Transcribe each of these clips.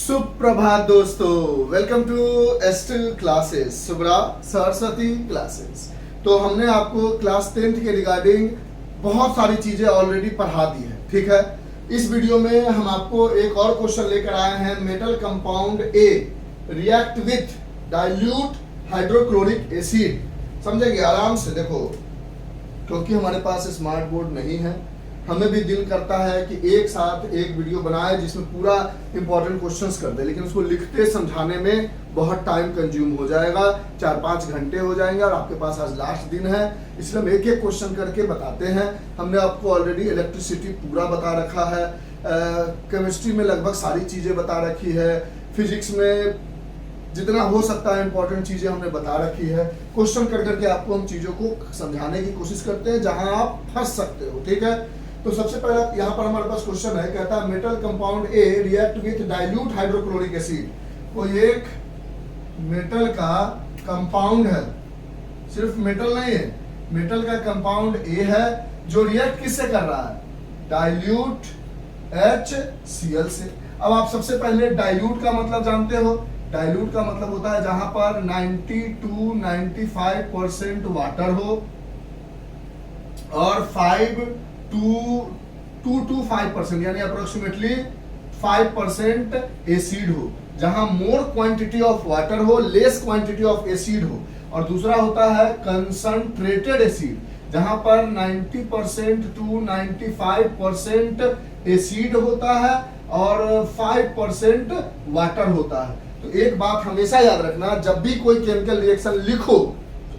सुप्रभात दोस्तों, welcome to एस्टिल क्लासेस, सुब्रा सरस्वती क्लासेस। तो हमने आपको क्लास 10th के रिगार्डिंग बहुत सारी चीजें ऑलरेडी पढ़ा दी है, ठीक है। इस वीडियो में हम आपको एक और क्वेश्चन लेकर आए हैं। Metal compound A react with dilute hydrochloric acid. समझेंगे आराम से, देखो, क्योंकि हमारे पास स्मार्ट बोर्ड नहीं है, हमें भी दिल करता है कि एक साथ एक वीडियो बनाए जिसमें पूरा इंपॉर्टेंट क्वेश्चंस कर दे, लेकिन उसको लिखते समझाने में बहुत टाइम कंज्यूम हो जाएगा, 4-5 घंटे हो जाएंगे और आपके पास आज लास्ट दिन है, इसलिए हम एक एक क्वेश्चन करके बताते हैं। हमने आपको ऑलरेडी इलेक्ट्रिसिटी पूरा बता रखा है, केमिस्ट्री में लगभग सारी चीज़ें बता रखी है, फिजिक्स में जितना हो सकता है इंपॉर्टेंट चीजें हमने बता रखी है। क्वेश्चन कर करके आपको हम चीजों को समझाने की कोशिश करते हैं जहां आप फंस सकते हो, ठीक है। तो सबसे पहला यहाँ पर हमारे पास क्वेश्चन है, कहता है metal compound A react with dilute hydrochloric acid. कोई एक मेटल का कंपाउंड है, सिर्फ मेटल नहीं है, मेटल का कंपाउंड ए है जो रिएक्ट किससे कर रहा है, डाइल्यूट HCl से। अब आप सबसे पहले डाइल्यूट का मतलब जानते हो। डाइल्यूट का मतलब होता है जहां पर 90 to 95% वाटर हो और 2 to 5% यानी अप्रोक्सीमेटली 5% एसिड हो। जहां मोर क्वांटिटी ऑफ वाटर हो, लेस क्वांटिटी ऑफ एसिड हो। और दूसरा होता है कंसंट्रेटेड एसिड, जहां पर 90% to 95% एसिड होता है और 5% वाटर होता है। तो एक बात हमेशा याद रखना, जब भी कोई केमिकल रिएक्शन लिखो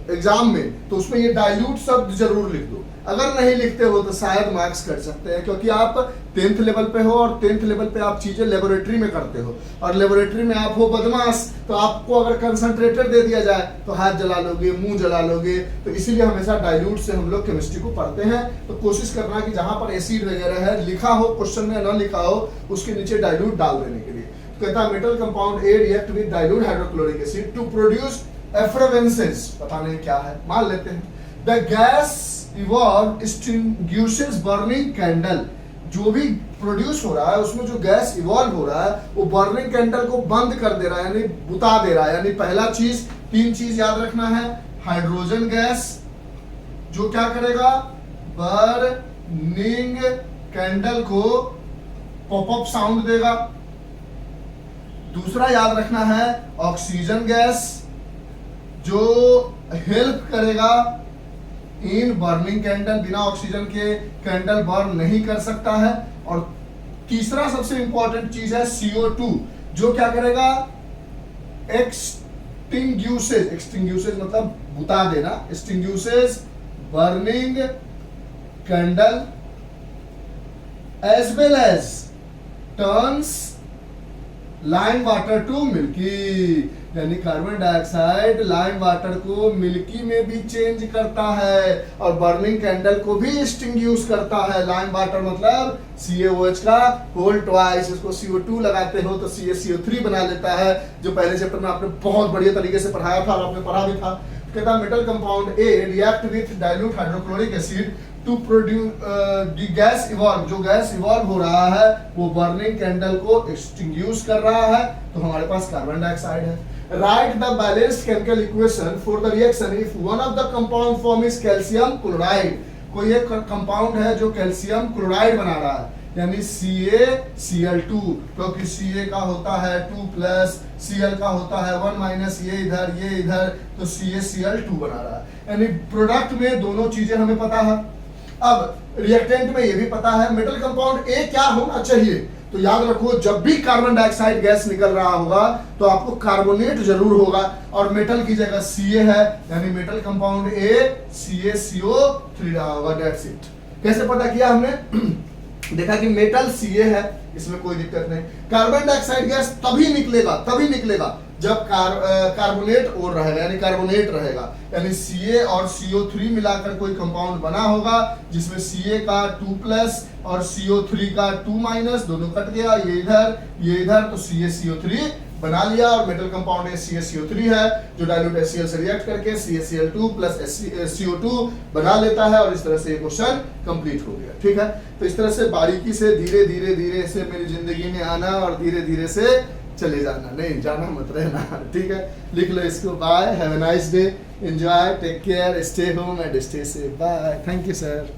एग्जाम में तो उसमें ये डाइल्यूट शब्द जरूर लिख दो। अगर नहीं लिखते हो तो शायद मार्क्स कट सकते हैं, क्योंकि आप 10th लेवल पे हो और 10th लेवल पे आप चीजें लेबोरेटरी में करते हो और लेबोरेटरी में आप हो बदमाश, तो आपको अगर कंसंट्रेटेड दे दिया जाए तो हाथ जला लोगे, मुंह जला लोगे। तो इसीलिए हमेशा डाइल्यूट से हम लोग केमिस्ट्री को पढ़ते हैं। तो कोशिश करना कि जहां पर एसिड वगैरह है लिखा हो, क्वेश्चन में न लिखा हो, उसके नीचे डाइल्यूट डाल देने के लिए। तो कहता है metal compound A react with dilute hydrochloric acid to produce efflorescence. पता नहीं क्या है, मान लेते हैं। The gas evolve extinguishes burning candle. जो भी प्रोड्यूस हो रहा है उसमें जो गैस इवॉल्व हो रहा है वो बर्निंग कैंडल को बंद कर दे रहा है, यानी बुता दे रहा है। यानी पहला चीज, 3 चीज याद रखना है। हाइड्रोजन गैस जो क्या करेगा, बर्निंग कैंडल को पॉपअप साउंड देगा। दूसरा याद रखना है ऑक्सीजन गैस जो हेल्प करेगा इन बर्निंग कैंडल। बिना ऑक्सीजन के कैंडल बर्न नहीं कर सकता है। और तीसरा सबसे इंपॉर्टेंट चीज है CO2 जो क्या करेगा, एक्सटिंग्विशेस। एक्सटिंग्विशेस मतलब बुता देना, extinguishes burning candle as well as turns lime water to milky. यानी कार्बन डाइऑक्साइड लाइम वाटर को मिल्की में भी चेंज करता है और बर्निंग कैंडल को भी एक्सटिंग्विश करता है। लाइम वाटर मतलब CaOH का होल ट्वाइस, इसको CO2 लगाते हो तो CaCO3 बना लेता है, जो पहले चैप्टर में आपने बहुत बढ़िया तरीके से पढ़ाया था और आपने पढ़ा भी था। कहता है metal compound A react with dilute hydrochloric acid to produce gas evolve. जो गैस इवॉल्व हो रहा है वो बर्निंग कैंडल को एक्सटिंग्विश कर रहा है, तो हमारे पास कार्बन डाइऑक्साइड है। Right the balanced chemical equation for the reaction if one of the compound form is calcium chloride. कोई एक कंपाउंड है जो कैल्शियम क्लोराइड बना रहा है, यानी CaCl2, क्योंकि Ca का होता है 2+, Cl का होता है 1-, ये इधर, तो CaCl2 बना रहा है। यानी प्रोडक्ट में दोनों चीजें हमें पता है। अब रिएक्टेंट में ये भी पता है। मेटल कंपाउंड ए क्या होना चाहिए, तो याद रखो, जब भी कार्बन डाइऑक्साइड गैस निकल रहा होगा तो आपको कार्बोनेट जरूर होगा और मेटल की जगह Ca है, यानी मेटल कंपाउंड ए CaCO3 रहा होगा। That's it. कैसे पता किया हमने? देखा कि मेटल Ca है, इसमें कोई दिक्कत नहीं। कार्बन डाइऑक्साइड गैस तभी निकलेगा जब कार्बोनेट और रहेगा, यानी कार्बोनेट रहेगा, यानी Ca और CO3 मिलाकर कोई कंपाउंड बना होगा जिसमें Ca का 2+ और CO3 का 2-, दोनों कट गया, ये इधर, तो CaCO3 बना लिया और मेटल कंपाउंड CaCO3 है जो डाइल्यूट HCl से रिएक्ट करके CaCl2 प्लस CO2 बना लेता है और इस तरह से ये क्वेश्चन कंप्लीट हो गया। ठीक है, तो इस तरह से बारीकी से धीरे धीरे से मेरी जिंदगी में आना और धीरे धीरे से चले जाना, नहीं जाना मत रहना, ठीक है। लिख लो इसको। Bye, have a nice day, enjoy, take care, stay home and stay safe. Bye, thank you sir.